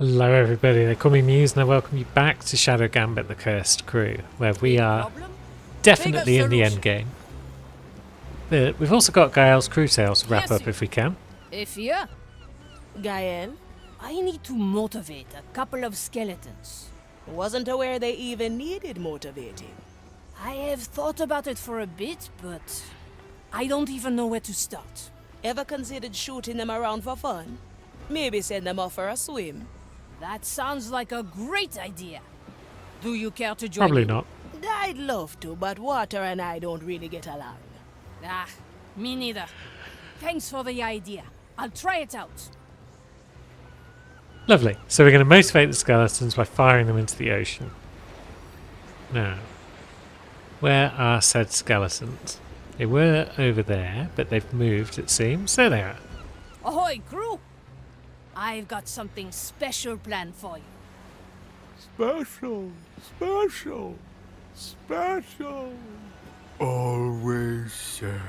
Hello everybody, they call me Muse and I welcome you back to Shadow Gambit the Cursed Crew, where we are definitely in the end game. But we've also got Gael's crew tales to wrap up if we can. If you, Gael, I need to motivate a couple of skeletons. wasn't aware they even needed motivating. I have thought about it for a bit, but I don't even know where to start. Ever considered shooting them around for fun? Maybe send them off for a swim? That sounds like a great idea. Do you care to join Probably me? not. I'd love to, but Water and I don't really get along. Ah, me neither. Thanks for the idea. I'll try it out. Lovely. So we're going to motivate the skeletons by firing them into the ocean. Now, where are said skeletons? They were over there, but they've moved it seems. There they are. Ahoy, crew! I've got something special planned for you. Special, special, special. Always sad.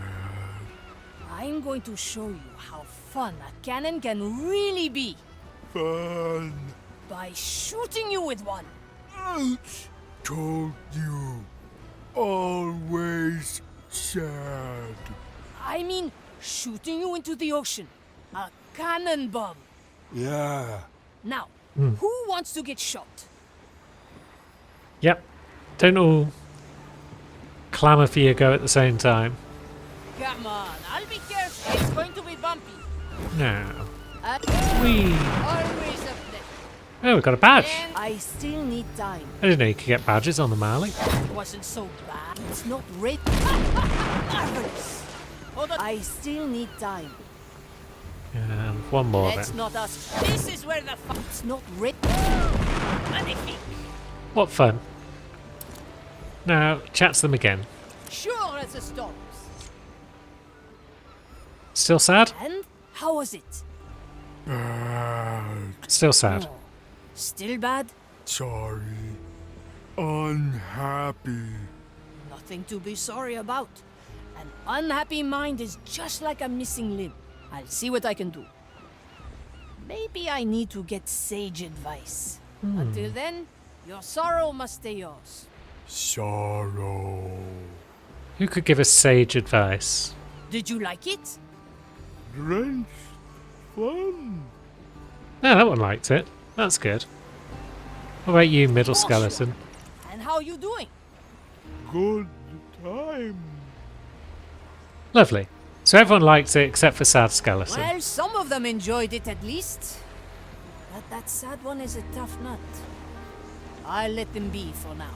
I'm going to show you how fun a cannon can really be Fun. by shooting you with one. Ouch. Told you. Always sad. I mean, shooting you into the ocean. A cannonball. Yeah. Now, who wants to get shot? Yep. Don't all clamour for your go at the same time. Come on, I'll be careful. It's going to be bumpy. Now. Uh, Whee! Always a pleasure. Oh, we've got a badge. And I still need time. I didn't know you could get badges on the Marley. It wasn't so bad. It's not red. Marvelous. Hold on. I still need time. And one more Let's then. not ask. This is where the It's not red. Magnifique. What fun. Now, chat to them again. Sure as the storms. Still sad? And how was it? Bad. Still sad. Oh, still bad? Sorry. Unhappy. Nothing to be sorry about. An unhappy mind is just like a missing limb. I'll see what I can do. Maybe I need to get sage advice. Until then, your sorrow must stay yours. Sorrow. Who could give us sage advice? Did you like it? Great. Fun. No, that one liked it. That's good. What about you, middle skeleton? And how you doing? Good time. Lovely. So everyone liked it except for sad skeleton. Well, some of them enjoyed it at least. But that sad one is a tough nut. I'll let them be for now.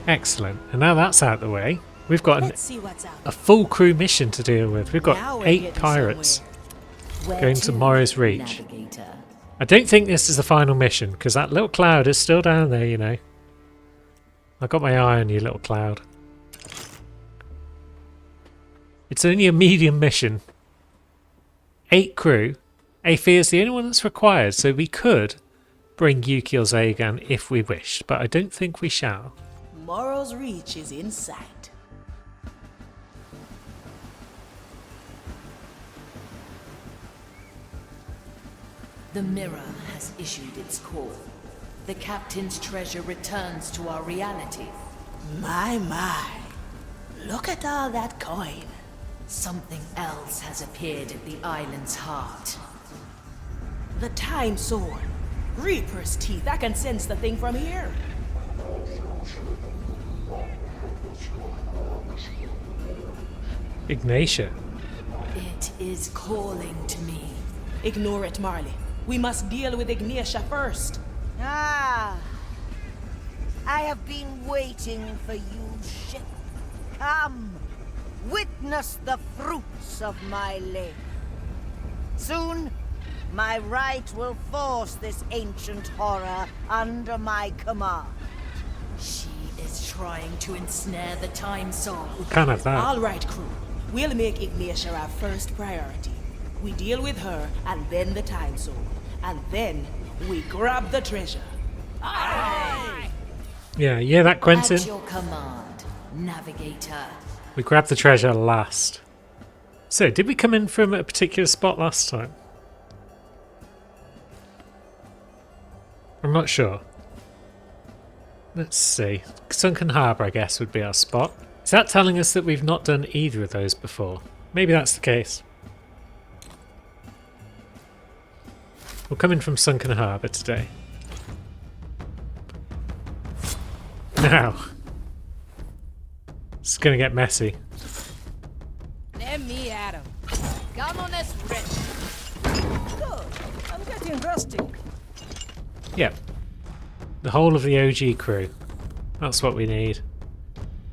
Excellent. And now that's out of the way, we've got Let's see what's out. a full crew mission to deal with. We've got Now we're 8 getting pirates somewhere. going to Morrow's Reach. I don't think this is the final mission because that little cloud is still down there, you know. I got my eye on you, little cloud. It's only a medium mission. 8 crew. Afi is the only one that's required, so we could bring Yuki or Zagan if we wish, but I don't think we shall. Morrow's Reach is in sight. The mirror has issued its call. The captain's treasure returns to our reality. My. Look at all that coin. Something else has appeared at the island's heart. The time sword. Reaper's teeth. I can sense the thing from here. Ignatia. It is calling to me. Ignore it, Marley. We must deal with Ignatia first. Ah, I have been waiting for you, ship. Come, witness the fruits of my labor. Soon, my right will force this ancient horror under my command. She is trying to ensnare the time soul. Can't have that. All right, crew. We'll make Ignatia our first priority. We deal with her, and then the time soul. And then we grab the treasure. Yeah, that Quentin. At your command, navigator. We grabbed the treasure last. So, did we come in from a particular spot last time? I'm not sure. Let's see. Sunken Harbour, I guess, would be our spot. Is that telling us that we've not done either of those before? Maybe that's the case. We're coming from Sunken Harbour today. Now, it's going to get messy. Let me at him. Come on, let's rip. Good. I'm getting rusty. Yep. The whole of the OG crew. That's what we need.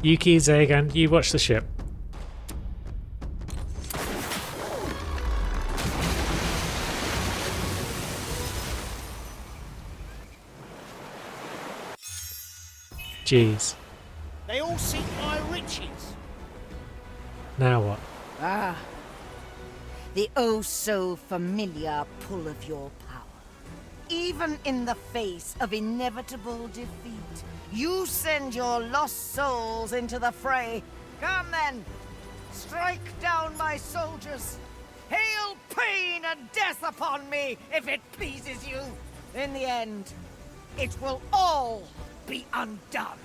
Yuki, Zagan, you watch the ship. Jeez. They all seek my riches. Now what? Ah, the oh-so-familiar pull of your power. Even in the face of inevitable defeat, you send your lost souls into the fray. Come then, strike down my soldiers. Hail pain and death upon me, if it pleases you. In the end, it will all be undone.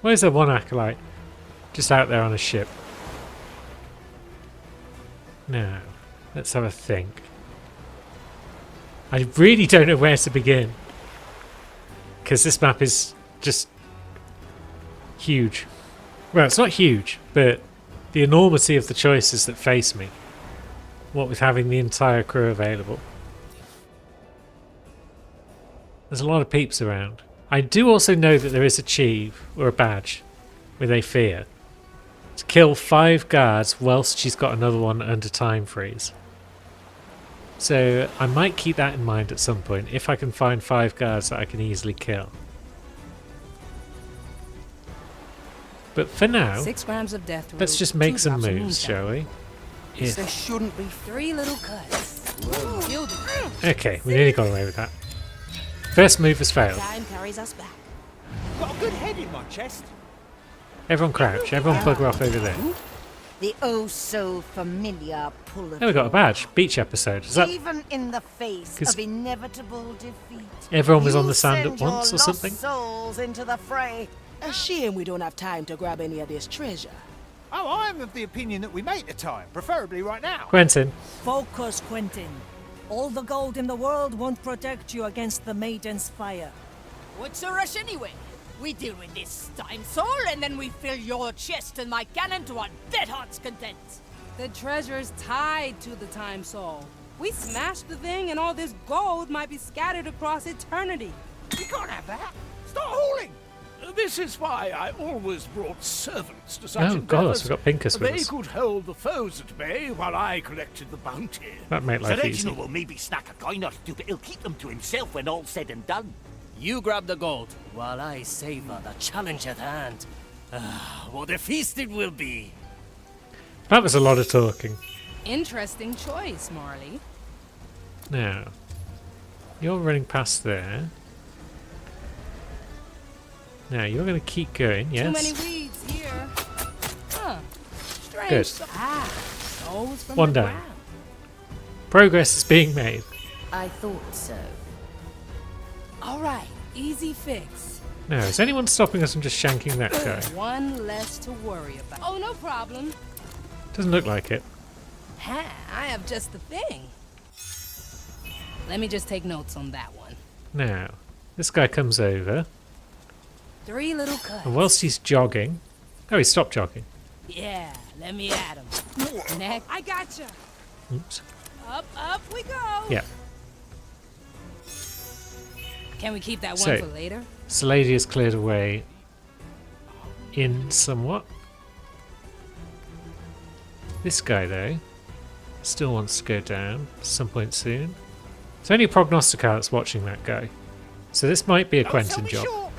Where's the one acolyte? Just out there on a ship. Now, let's have a think. I really don't know where to begin. Because this map is just huge. Well, it's not huge, but the enormity of the choices that face me. What with having the entire crew available. There's a lot of peeps around. I do also know that there is a achieve, or a badge, with a fear. To kill 5 guards whilst she's got another one under time freeze. So I might keep that in mind at some point, if I can find 5 guards that I can easily kill. But for now, 6 grams of death root, let's just make 2 some drops of moves, moonshine. shall we? If- There shouldn't be 3 little cuts. Killed him. Okay, we nearly got away with that. First move has failed. Time carries us back. Got a good head in my chest. Everyone crouch, everyone bugger off over there. The oh-so-familiar pull of There we got a your badge. Beach episode. Is that Even in the face 'Cause of inevitable defeat, everyone was on you the sand send at once your or something? lost souls into the fray. a shame we don't have time to grab any of this treasure. Oh, I'm of the opinion that we make the time, preferably right now. Quentin? Focus, Quentin. All the gold in the world won't protect you against the Maiden's fire. What's the rush anyway? We deal with this time soul, and then we fill your chest and my cannon to our dead heart's content. The treasure's tied to the time soul. We smash the thing and all this gold might be scattered across eternity. You can't have that. Start hauling. This is why I always brought servants to such Oh, God, endeavors. we've got Pincus with They us. could hold the foes at bay while I collected the bounty. That made Sir life easy. Reginald will maybe snack a coin or two, but he'll keep them to himself when all's said and done. You grab the gold, while I savor the challenge at hand. What a feast it will be! That was a lot of talking. Interesting choice, Marley. Now, you're running past there. Now, you're going to keep going, yes? Too many weeds here. Huh. Strange. Good. Souls from One the down. ground. Progress is being made. I thought so. All right, easy fix. Now, is anyone stopping us from just shanking that guy? One less to worry about. Oh, no problem. Doesn't look like it. Ha, I have just the thing. Let me just take notes on that one. Now, this guy comes over, 3 little cuts. and whilst he's jogging... Oh, he stopped jogging. Yeah, let me at him. Neck. I gotcha. Oops. Up we go. Yeah. Can we keep that one So- for later? This lady has cleared away in somewhat. This guy, though, still wants to go down at some point soon. It's only Prognosticar that's watching that guy. So this might be a Don't Quentin sell me job. short.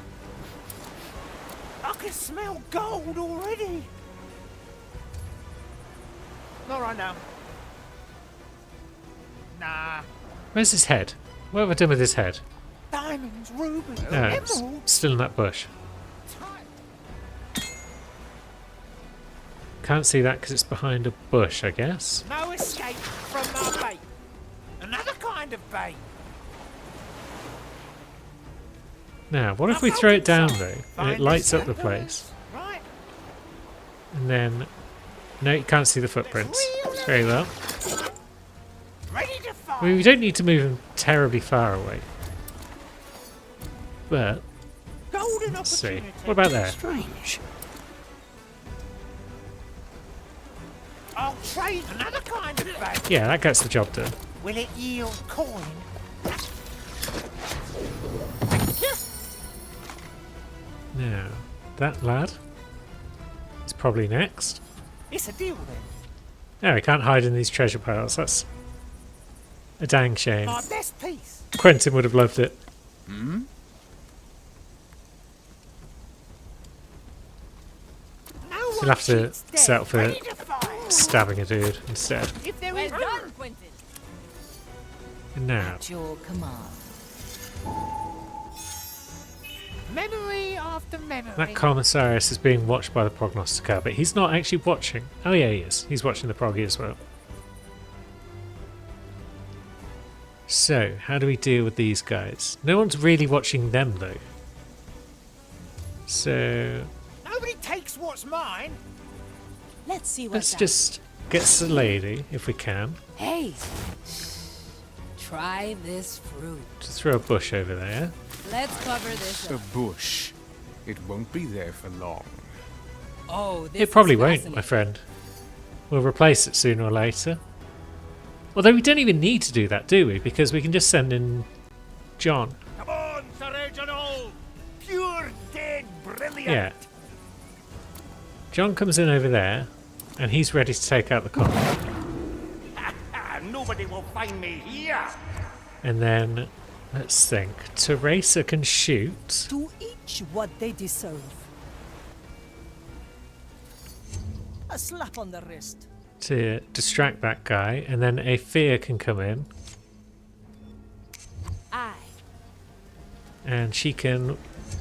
I can smell gold already. Not right now. Nah. Where's his head? What have I done with his head? Diamonds, rubies, No, it's emeralds. still in that bush. Can't see that because it's behind a bush, I guess. No escape from my fate. kind of bait. Now, what if we throw it down though, and it lights up the place? Right? And then... No, you can't see the footprints. Very well. Ready to fight. I mean, we don't need to move them terribly far away. But, Golden let's see. opportunity. What about there? Strange. I'll trade another kind of bait. Yeah, that gets the job done. Will it yield coin? Now, that lad is probably next. It's a deal then. No, we can't hide in these treasure piles. That's a dang shame. My best piece. Quentin would have loved it. Hmm? You'll have to settle for stabbing a dude instead. If there Well is done, Quentin. And now, At your command. memory after memory. that Commissarius is being watched by the Prognosticator, but he's not actually watching. Oh yeah, he is. He's watching the Proggy as well. So, how do we deal with these guys? No one's really watching them though. So, Nobody takes what's mine. Let's see let's just get the lady, if we can. Hey, try this fruit. Just throw a bush over there. Let's cover this A up. bush. It won't be there for long. Oh, this It probably is won't, my fascinating. friend. We'll replace it sooner or later. Although we don't even need to do that, do we? Because we can just send in John. Come on, Sir Reginald! Pure dead brilliant! Yeah. John comes in over there, and he's ready to take out the con. Nobody will find me here! And then, let's think. Teresa can shoot. To each what they deserve. A slap on the wrist. To distract that guy, and then Aethea can come in Aye. and she can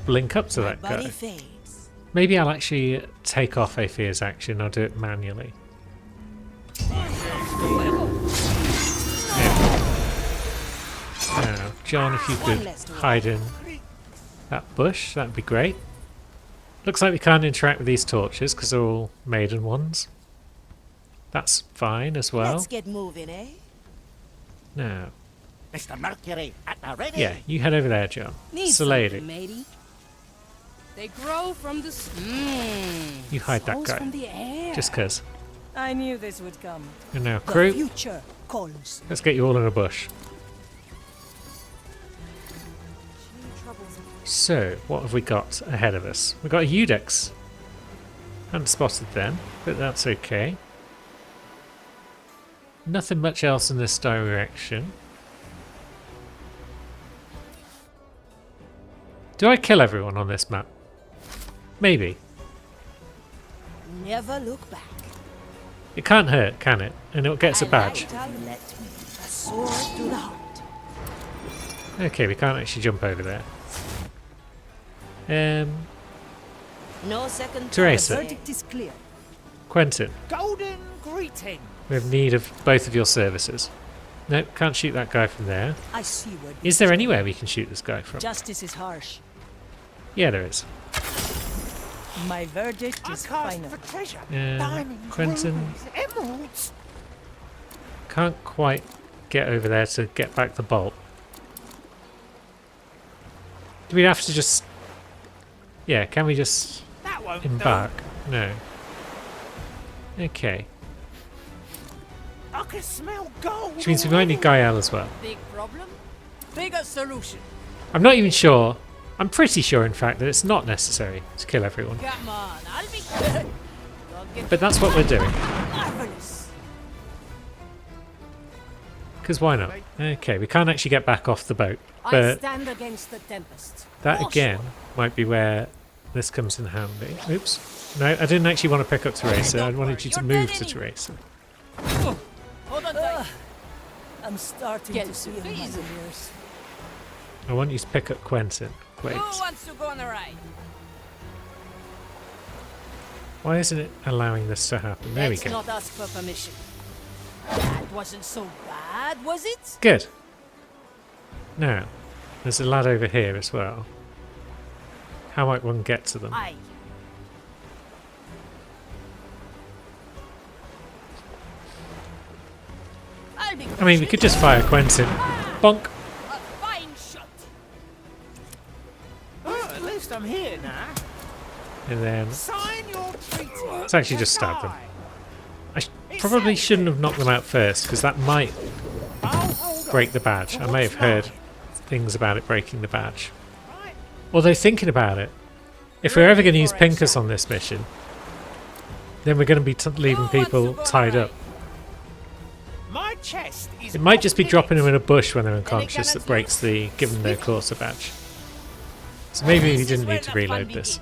blink up to that Body guy. fades. Maybe I'll actually take off Aethea's action. I'll do it manually. Now, John, if you could hide in that bush, that'd be great. Looks like we can't interact with these torches because they're all maiden ones. That's fine as well. Let's get moving, eh? Now, Mr. Mercury, at the ready! yeah, you head over there, John. Need It's the lady. something, matey. They grow from the You hide that souls guy. from the air. Just cause. I knew this would come. And now, The crew, future calls. let's get you all in a bush. So, what have we got ahead of us? We've got a Eudex. Hadn't spotted them, but that's okay. Nothing much else in this direction. Do I kill everyone on this map? Maybe. Never look back. It can't hurt, can it? And it gets a badge. Let me. A sword to the heart. Okay, we can't actually jump over there. No second Teresa. thoughts, eh? Verdict is clear. Quentin, Golden greeting. we have need of both of your services. Nope, can't shoot that guy from there. I see where this Is there anywhere we can shoot this guy from? Justice is harsh. Yeah, there is. My verdict I is cast final. for treasure. Yeah, Diamonds, Quentin. rubies, emeralds. Can't quite get over there to get back the bolt. Do we have to just... Yeah, can we just That won't embark? No. Okay. do. I can smell gold. Which means we might need Gael as well. Big problem? Bigger solution. I'm not even sure. I'm pretty sure, in fact, that it's not necessary to kill everyone. Come on, I'll be good. Don't get But that's what we're doing. marvelous. Because why not? Okay, we can't actually get back off the boat. I But stand against the tempest. that For again sure. might be where this comes in handy. Oops. No, I didn't actually want to pick up Teresa. I wanted you to move to Teresa. Hold on tight. I'm starting Get to see to in my easy. ears. I want you to pick up Quentin, please. Who wants to go on a ride? Why isn't it allowing this to happen? There we Let's go. not ask for permission. That wasn't so bad, was it? Good. Now, there's a lad over here as well. How might one get to them? Aye. I'll be I mean, we could just fire Quentin. Bonk! a fine shot. Oh, at least I'm here now. And then Sign your treaty. let's actually just stab them. I probably shouldn't have knocked them out first, because that might break the badge. I may have heard things about it breaking the badge. Although thinking about it, if we're ever going to use Pincus on this mission, then we're going to be leaving people tied up. My chest is It might just be dropping them in a bush when they're unconscious that breaks the given their Corsa badge. So maybe we didn't need to reload this.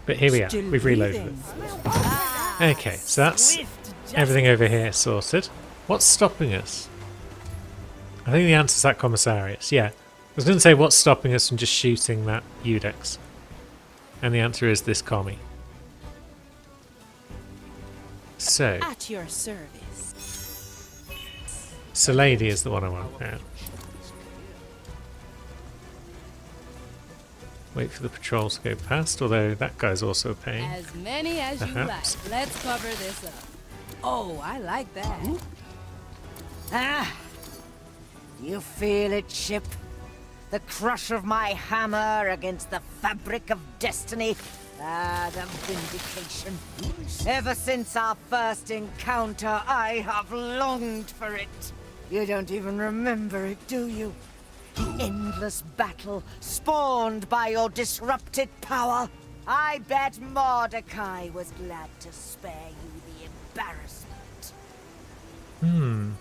But here we are, we've reloaded it. Okay, so that's everything over here sorted. What's stopping us? I think the answer's that Commissarius, yeah. I was going to say what's stopping us from just shooting that Udex. And the answer is this commie. So, At your service. Salady is the one I want now. Wait for the patrol to go past, although that guy's also a pain. As many as you Perhaps. like. Let's cover this up. Oh, I like that. Ah! You feel it, ship? The crush of my hammer against the fabric of destiny. Ah, the vindication. Ever since our first encounter, I have longed for it. You don't even remember it, do you? The endless battle spawned by your disrupted power. I bet Mordecai was glad to spare you the embarrassment.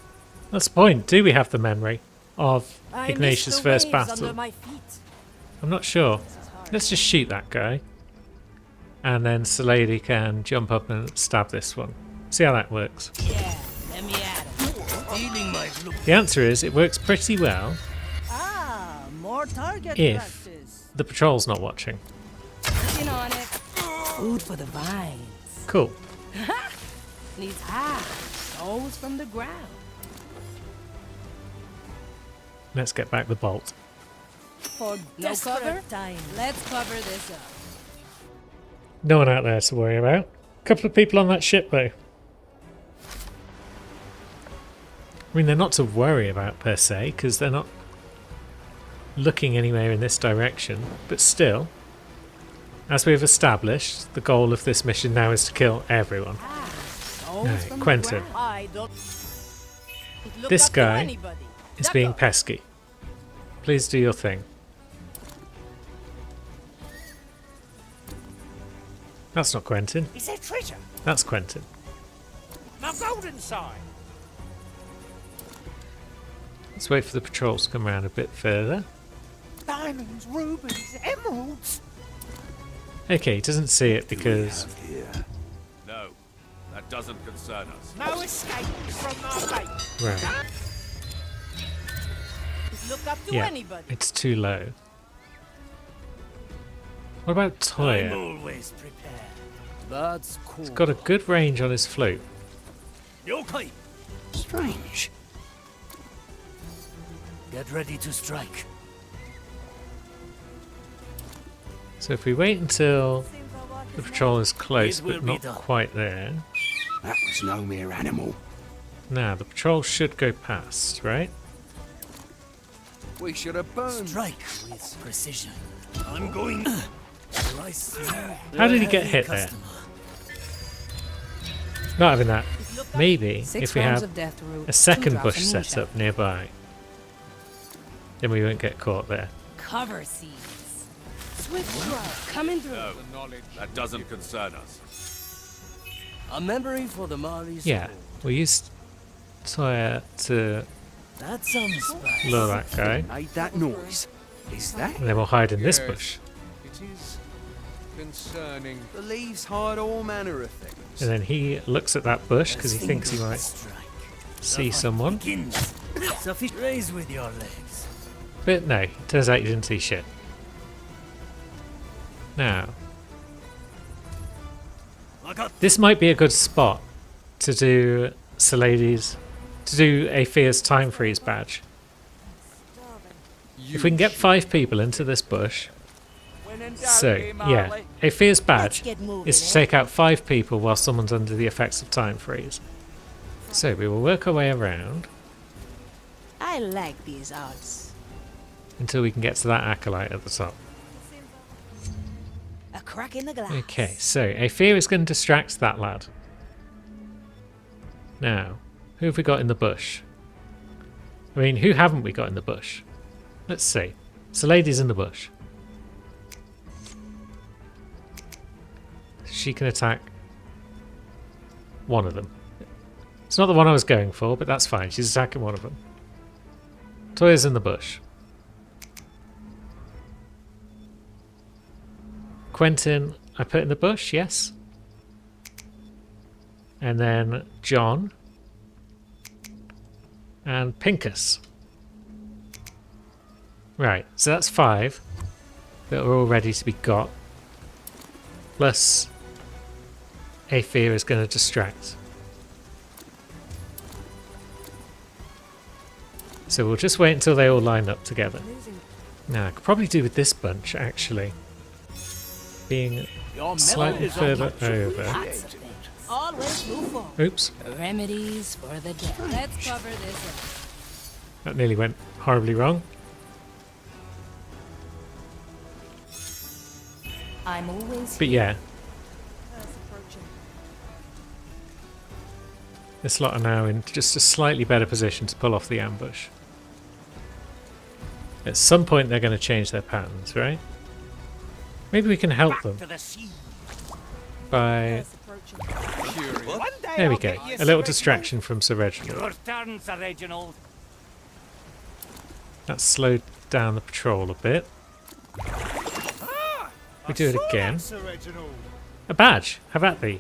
That's the point. Do we have the memory of I Ignatius' miss the first waves battle? under my feet. I'm not sure. Let's just shoot that guy. And then Salady can jump up and stab this one. See how that works. Yeah, let me at it. Stealing my blue. The answer is it works pretty well Ah, more target if practice. the patrol's not watching. Working on it. Food for the vines. Cool. Needs high. Stones from the ground. Let's get back the bolt. For no Desperate cover? time. Let's cover this up. No one out there to worry about. A couple of people on that ship though. I mean, they're not to worry about per se, because they're not looking anywhere in this direction. But still, as we've established, the goal of this mission now is to kill everyone. Stones No, from Quentin. the ground. I don't look This up to guy anybody. is Duck being up. pesky. Please do your thing. That's not Quentin. Is there treasure? That's Quentin. My golden sign. Let's wait for the patrols to come around a bit further. Diamonds, rubies, emeralds. Okay, he doesn't see it because No, that doesn't concern us. No escape from our fate. right, Look up to yeah, anybody. it's too low. What about I'm Toya? always prepared. That's cool. He's got a good range on his flute. Yokai, Strange. get ready to strike. So if we wait until the patrol is close It will but be not done. quite there. That was no mere animal. Now the patrol should go past, right? We should have burned. Strike with precision. I'm going. How did he get hit there? Not having that. Maybe 6 if we rounds have of death root, a 2 second drops bush of set moonshine. up nearby, then we won't get caught there. Cover seeds. Swift drop coming through. No, that doesn't concern us. A memory for the Mali's Yeah, soul. we'll use Toya to That sounds spicy. lure that guy, Made that noise. Is that? and then we'll hide in this Yes. bush. It is concerning. The leaves hide all manner of things. And then he looks at that bush because he thinks he might Strike. see someone. Begins. Sufficient. Raise with your legs. But no, turns out he didn't see shit. Now, I got this might be a good spot to do Salady's, to do Athea's time freeze badge. If we can get 5 people into this bush. So, yeah. Aether's badge is to take out 5 people while someone's under the effects of time freeze. So, we will work our way around. I like these odds. Until we can get to that acolyte at the top. A crack in the glass. Okay, so Aether is going to distract that lad. Now, who have we got in the bush? I mean, who haven't we got in the bush? Let's see. So, lady's in the bush. She can attack one of them. It's not the one I was going for, but that's fine. She's attacking one of them. Toya's in the bush. Quentin, I put in the bush, yes. And then John. And Pincus. Right, so that's 5 that are all ready to be got. Plus, Aether is going to distract. So we'll just wait until they all line up together. Now, I could probably do with this bunch, actually. Being slightly further over. Always move forward. Oops. Remedies for the dead. Let's cover this up. That nearly went horribly wrong. I'm always But yeah. This lot are now in just a slightly better position to pull off the ambush. At some point they're going to change their patterns, right? Maybe we can help them by... There we go. A little distraction from Sir Reginald. Your turn, Sir Reginald. That slowed down the patrol a bit. We do it again. A badge. Have at thee.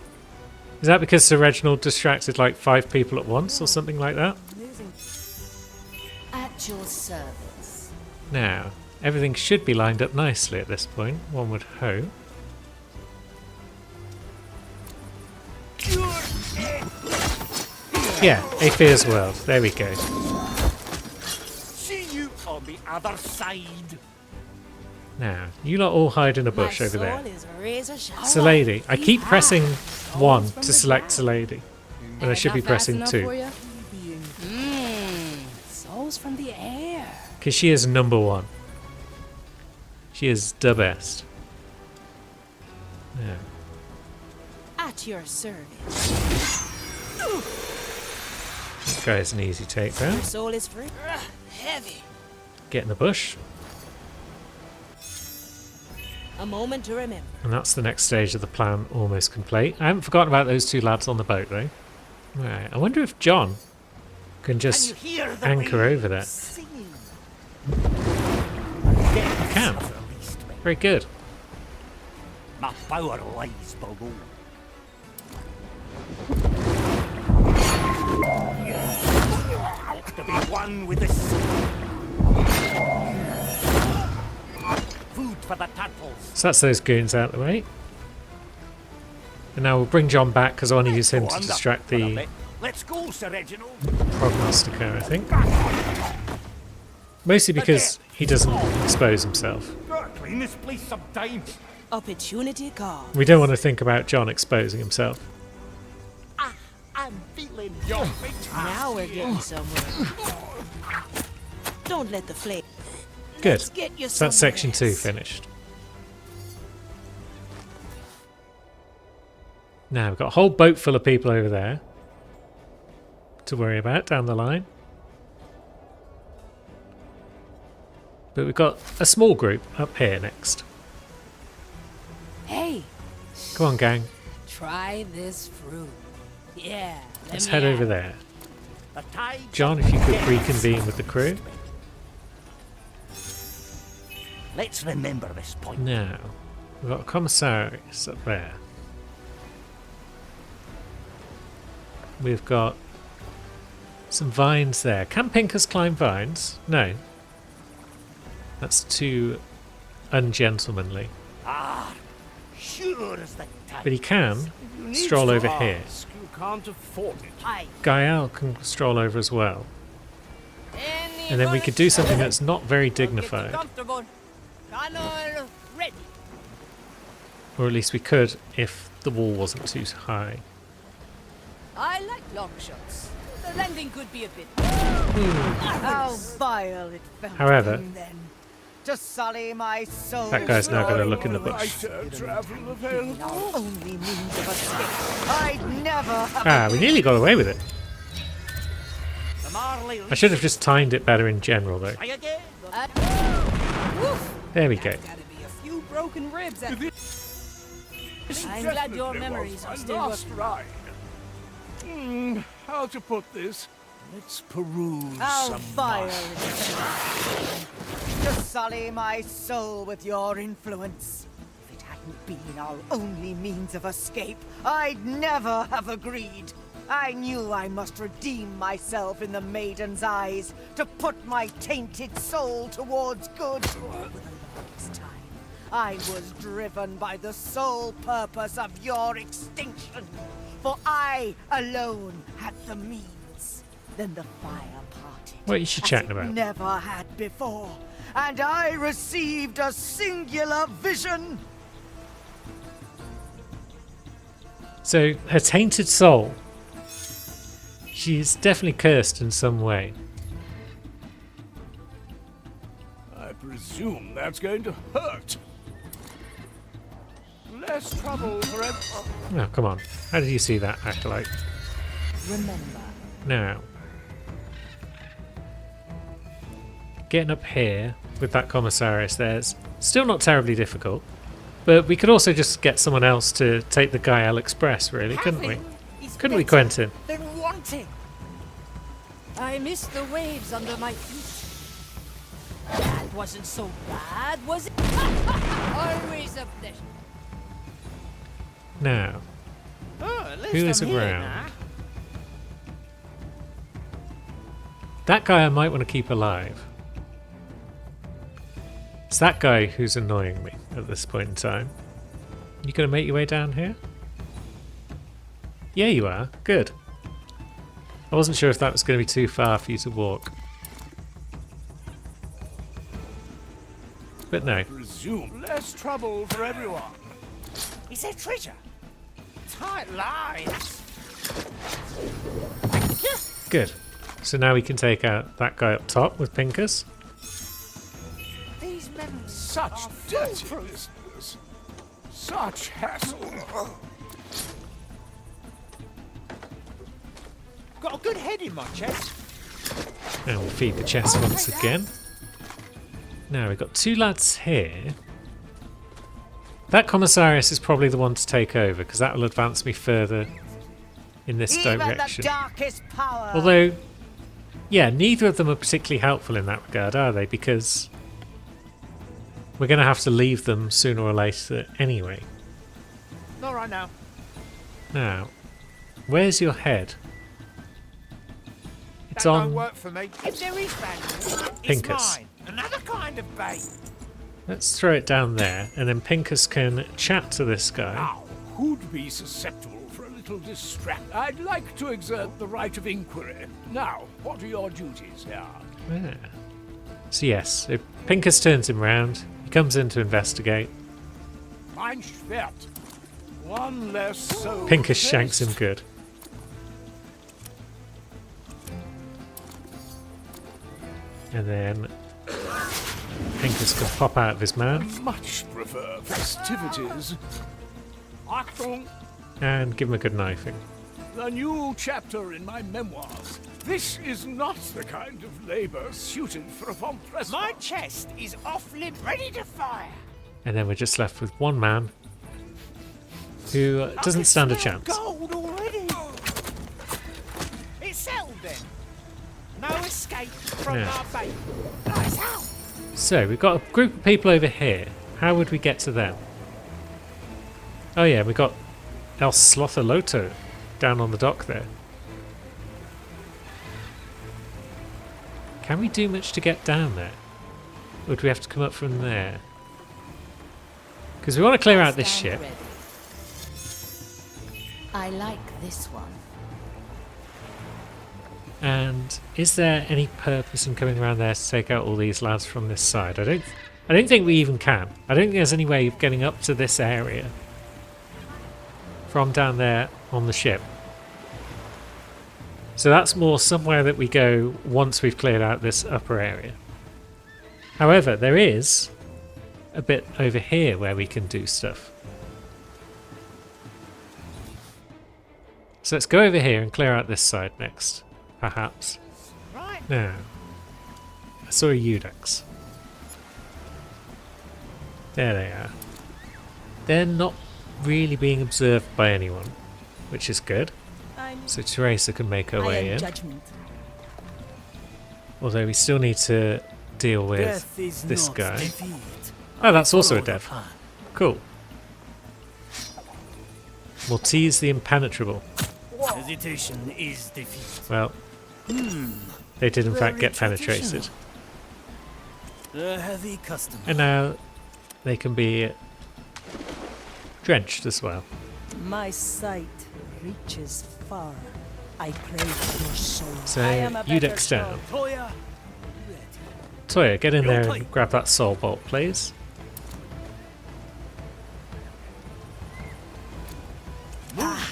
Is that because Sir Reginald distracted like 5 people at once or something like that? at your service. Now, everything should be lined up nicely at this point, one would hope. Yeah, Aether's World. There we go. See you on the other side. Now, you lot all hide in a bush over there. Sir Lady. I keep pressing 1 to select Sir Lady, when I should be pressing 2. Souls from the air. Because she is number 1. She is the best. Yeah. At your service. That guy's an easy Your takedown. soul is free. Heavy. Get in the bush. A moment to remember. And that's the next stage of the plan, almost complete. I haven't forgotten about those 2 lads on the boat, though. Right, I wonder if John can just anchor over there. I can. Very good. My power lies below. To be one with the sea. Food for the turtles. So that's those goons out of the way. And now we'll bring John back because I want to use him to distract the Let's go, Sir Reginald. prognosticator, I think. Mostly because he doesn't expose himself. Gotta clean this place sometime. Opportunity call. We don't want to think about John exposing himself. I'm feeling your big Now we're getting somewhere. Don't let the flame. Good. Let's get you So that's some section 2 rest. finished. Now we've got a whole boat full of people over there to worry about down the line. But we've got a small group up here next. Hey, Come on, gang. try this fruit. Yeah. Let's head over there. The tide. John, if you could reconvene with the crew. Let's remember this point. Now, we've got a commissaries up there. We've got some vines there. Can Pincus climb vines? No. That's too ungentlemanly. Sure as the tide. But he can stroll over here. You can't afford it. Gael can stroll over as well. Any And then we could do something that's not very dignified. Comfortable. Cannol ready. Or at least we could if the wall wasn't too high. I like long shots. The landing could be a bit. How vile it felt However, then. To sully my soul. that guy's now going to look in the bush. Lighter travel available. Only means of escape. I'd never have. Ah, we nearly got away with it. The Marley I should have just timed it better in general, though. Try again. There we go. Gotta be a few broken ribs at I'm glad your Definitely memories was are my still last working. ride. How to put this? Let's peruse How some vile minds. it felt. To sully my soul with your influence. If it hadn't been our only means of escape, I'd never have agreed. I knew I must redeem myself in the maiden's eyes to put my tainted soul towards good. For the longest time, I was driven by the sole purpose of your extinction. For I alone had the means. Then the fire parted. What is she as chatting it about? never had before. And I received a singular vision. So, her tainted soul. She's definitely cursed in some way. I presume that's going to hurt. Less trouble for Oh, come on. How did you see that, Acolyte? Remember, Now, getting up here with that Commissarius there's still not terribly difficult. But we could also just get someone else to take the Gael Express, really, couldn't we? Couldn't we, Quentin? Then wanting. I missed the waves under my feet. That wasn't so bad, was it? Always a pleasure. Now, who is around? That guy I might want to keep alive. It's that guy who's annoying me at this point in time. You gonna make your way down here? Yeah, you are. Good. I wasn't sure if that was going to be too far for you to walk. But no. presume less trouble for everyone. Is there treasure? Tight lines. Good. So now we can take out that guy up top with Pincus. These memories Such dirty business. Such hassle. Got a good head in my chest. And we'll feed the chest once again. Now we've got two lads here. That Commissarius is probably the one to take over because that will advance me further in this Even direction. the darkest power. Although, yeah, neither of them are particularly helpful in that regard, are they? Because we're going to have to leave them sooner or later anyway. Not right now. Now, where's your head? It's That on don't work for me. If there is value, it's Pincus. mine. Another kind of bait. Let's throw it down there, and then Pincus can chat to this guy. Now, who'd be susceptible for a little distract? I'd like to exert the right of inquiry. Now, what are your duties here? Yeah. So yes, if Pincus turns him round, he comes in to investigate. Mein Schwert. One less soul. Pincus shanks him good. And then Pincus can pop out of his mouth Much prefer festivities. Achtung, and give him a good knifing. the new chapter in my memoirs. This is not the kind of labor suited for a von Pressman. My chest is off limb, ready to fire. And then we're just left with one man who doesn't stand a chance. Gold already. It's settled then. No escape from Yeah. our bait. Nice out. So we've got a group of people over here. How would we get to them? Oh yeah, we got El Slothaloto down on the dock there. Can we do much to get down there? Or do we have to come up from there? Because we want to clear out this ship. stand ready. I like this one. And is there any purpose in coming around there to take out all these lads from this side? I don't think we even can. I don't think there's any way of getting up to this area from down there on the ship. So that's more somewhere that we go once we've cleared out this upper area. However, there is a bit over here where we can do stuff. So let's go over here and clear out this side next, perhaps. Right. Now, I saw a Eudex. There they are. They're not really being observed by anyone, which is good. So Teresa can make her way in. Judgment. Although we still need to deal with Death is this not guy. defeat. Oh, that's also a Follow the dev. plan. Cool. Maltese the Impenetrable. Hesitation is defeat. Well, they did in fact Very get traditional. penetrated. A heavy customer. And now they can be drenched as well. My sight reaches far. I pray for your soul. So, I am a better Eudex down. Toya, Toya, get in Your there plate. and grab that soul bolt, please.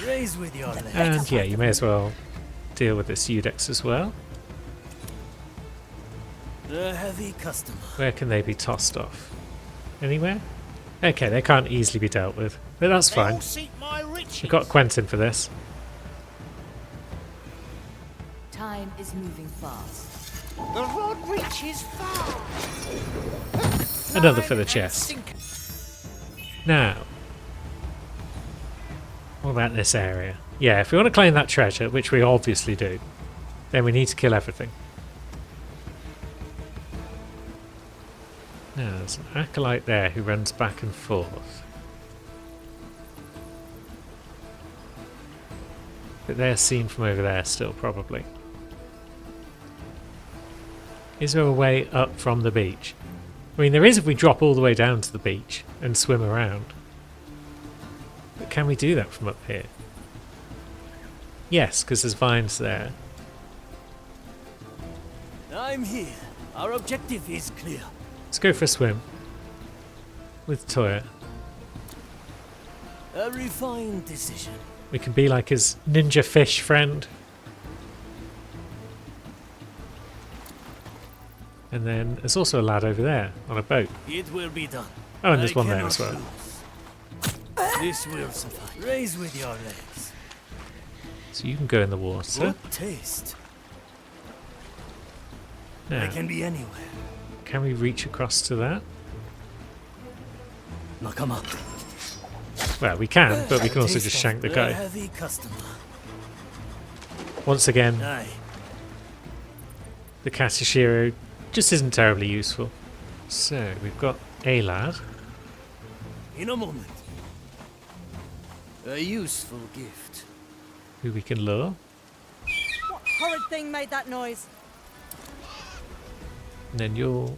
raise with your legs. And yeah, you may as well deal with this Eudex as well. A heavy customer. Where can they be tossed off? Anywhere? Okay, they can't easily be dealt with, but that's fine. We've got Quentin for this. Time is moving fast. The road reaches far. Another for the chest. Now, what about this area? Yeah, if we want to claim that treasure, which we obviously do, then we need to kill everything. Now, there's an acolyte there who runs back and forth. But they're seen from over there still, probably. Is there a way up from the beach? I mean, there is if we drop all the way down to the beach and swim around. But can we do that from up here? Yes, because there's vines there. I'm here. Our objective is clear. Let's go for a swim with Toya. A refined decision. We can be like his ninja fish friend. And then there's also a lad over there on a boat. It will be done. Oh, and there's I one there cannot as well. lose. This will suffice. Raise with your legs. So you can go in the water. Good taste. I Now, can be anywhere. can we reach across to that? Nakama. Well, we can, but we can also just shank the A guy. heavy customer. Once again, Aye. the Katashiro just isn't terribly useful. So, we've got a lad. In a moment. A useful gift. Who we can lure. What horrid thing made that noise? And then you'll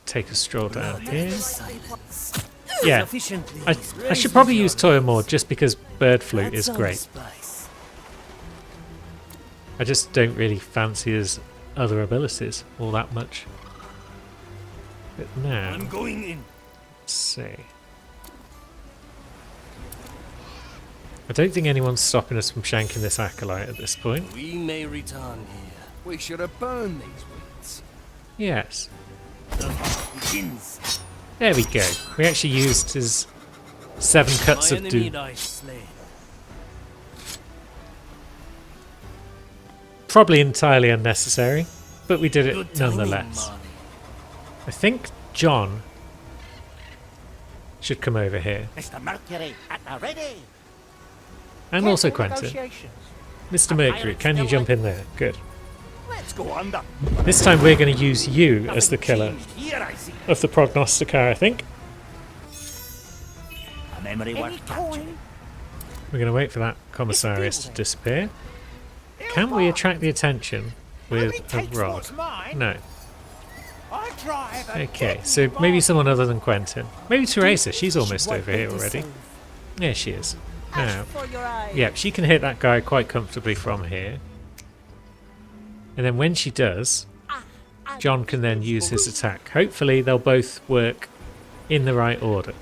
take a stroll down here. Silence. Yeah, Sufficiently. I should probably use Toya more just because Bird Flute Add is some great. spice. I just don't really fancy his other abilities all that much. But now, I'm going in. let's see. I don't think anyone's stopping us from shanking this acolyte at this point. We may return here. We should have burned these weeds. Yes. The hunt begins. There we go. We actually used his 7 cuts My of enemy doom. lies slain. Probably entirely unnecessary, but we did it Good timing, nonetheless. Marley. I think John should come over here. Mr. Mercury, at the ready. And also Careful Quentin. negotiations. Mr. Mercury, can you jump in there? Good. Let's go under. This time we're going to use you as the killer Changed here, I see. of the prognosticator, I think. A memory worth capturing. We're going to wait for that commissarius to disappear. Can we attract the attention with a rod? No. I drive a Okay, so maybe someone other than Quentin. Maybe Teresa, she's almost over here already. There she is. Now, For your eyes. yep, she can hit that guy quite comfortably from here. And then when she does, John can then use his attack. Hopefully they'll both work in the right order.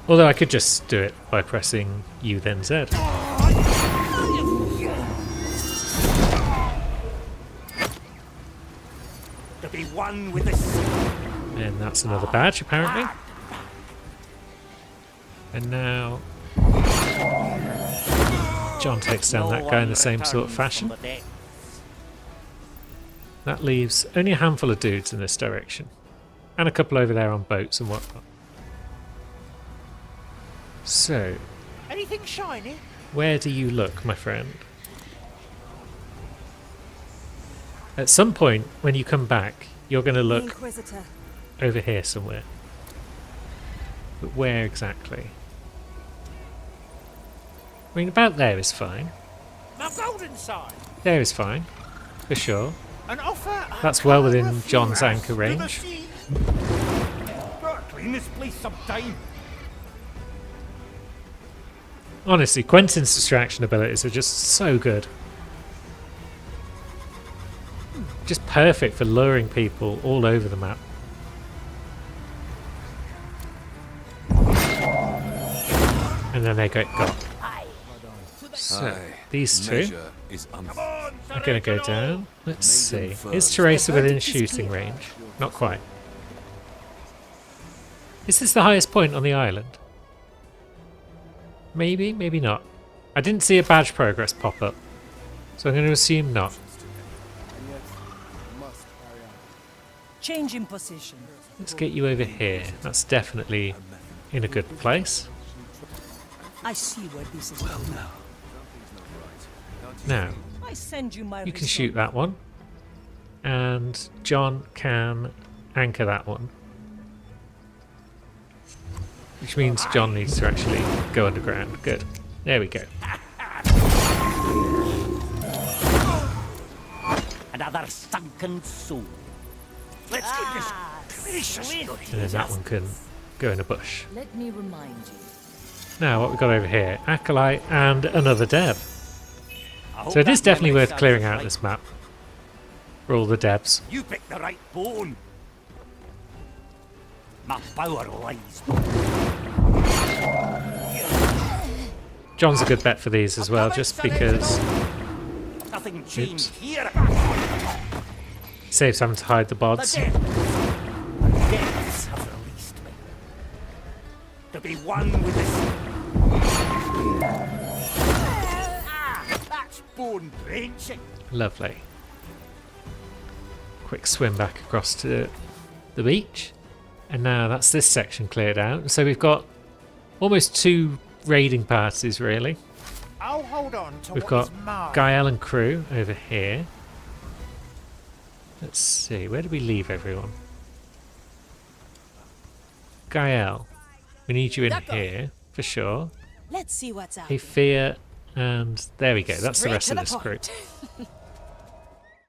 Although I could just do it by pressing U then Z. To be one with the sea. And that's another badge, apparently. And now John takes down that guy in the same sort of fashion. That leaves only a handful of dudes in this direction. And a couple over there on boats and whatnot. So, Anything shiny? where do you look, my friend? At some point, when you come back, you're going to The look Inquisitor. over here somewhere. But where exactly? I mean, about there is fine. The golden sign. There is fine, for sure. An offer. That's well within John's anchor range. Gotta clean this place sometime. Honestly, Quentin's distraction abilities are just so good. Just perfect for luring people all over the map. And then they get got. So, these two are going to go down. Let's see. Is Teresa within shooting range? Not quite. Is this the highest point on the island? Maybe, maybe not. I didn't see a badge progress pop up, so I'm going to assume not. Change in position. Let's get you over here. That's definitely in a good place. I see where this is going. Now, I send you my you can shoot that one, and John can anchor that one. Which means John needs to actually go underground. Good. There we go. Another sunken soul. Let's go just And then that one can go in a bush. Let me remind you. Now, what we've got over here, Acolyte and another Deb. So it is definitely worth clearing out this map for all the Debs. You picked the right bone. My power lies. John's a good bet for these as well, just because Nothing changed here. saves having to hide the bods. Deaths have released me. To be one with this. That's bone drenching. Lovely. Quick swim back across to the beach. And now that's this section cleared out. So we've got almost 2 raiding parties, really. I'll hold on to We've what got is mine. Gael and crew over here. Let's see, where do we leave everyone? Gael, we need you in here, for sure. Let's see what's out. Hey, Fear, and there we go, that's the Straight rest to of the this crew. point.